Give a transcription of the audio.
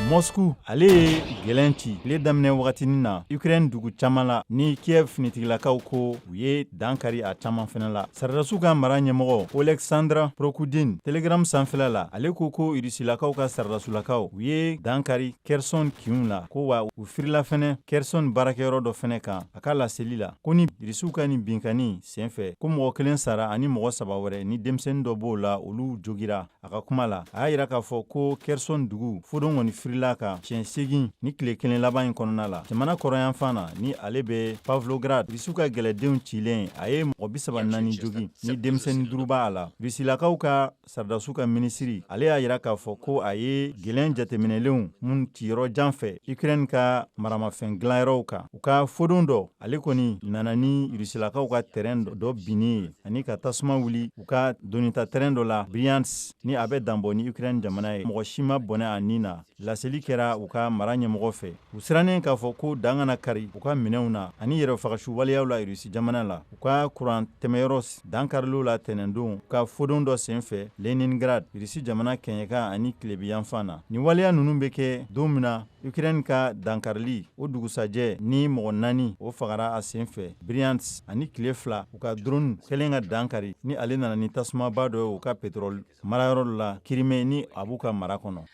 Moscou ale ye gwɛlɛn ci tile daminɛ wagatinin na Ukraine dugu caman la ni Kiev finitigilakaw ko u ye dankari a caman fɛnɛ la. Sardasiw ka mara ɲɛmɔgɔ Oleksandr Prokudin Telegram sanfɛla la ale ko Rusilakaw ka sardarasulakaw u ye dankari Kherson kiw la ko wa u firila fɛnɛ Kherson baarakɛyɔrɔ dɔ fɛnɛ kan a ka laseli la ko ni Rusiw ka ni binkani senfɛ ko mɔgɔ kelen sara ani mɔgɔ 3 wɛrɛ ni denmisɛnnin dɔ b'o la olu jogira a ka kuma la. A y'a yira k'a fɔ ko Kherson dugu fodon kɔni firila ka siɲɛ 8 ni tile kelen laban in kɔnɔna la. Jamana kɔrɔyanfan na ni ale bɛ Pavlograd Rusiw ka gɛlɛdenw cilen a ye mɔgɔ 34 jogi ni denmisɛnnin 5 b'a la. Rusilakaw ka sardasiw ka minisiri ale y'a yira k'a fɔ ko a ye gɛlɛn jateminɛlenw mun ciyɔrɔ jan fɛ Ukraine ka maramafɛn dilanyɔrɔw kan. U ka fodon dɔ ale kɔni nana ni Rusilakaw ka terrain dɔ binni ye ani ka tasuma wuli u ka donita terrain dɔ la Bryansk ni a bɛ danbɔ ni Ukraine jamana ye. Mɔgɔ si ma bɔnɛ a nin na. Laseli kɛra u ka mara ɲɛmɔgɔ fɛ. U sirannen k'a fɔ ko dan kana kari u ka minɛnw na ani yɛrɛfagasi waleyaw la Rusi jamana la. U ka kuran tɛmɛyɔrɔ dankariliw la tɛnɛndon u ka fodon dɔ senfɛ Leningrad Rusi jamana kɛɲɛka ani tilebiyanfan na. Ni waleya ninnu bɛ kɛ don min na Ukraine ka dankarili o dugusajɛ ni mɔgɔ 4 o fagara a senfɛ Bryansk ani tile 2 u ka drone kɛlen ka dankari ni ale nana ni tasumaba dɔ ye u ka pétrole marayɔrɔ la Crimée ni a b'u ka mara kɔnɔ.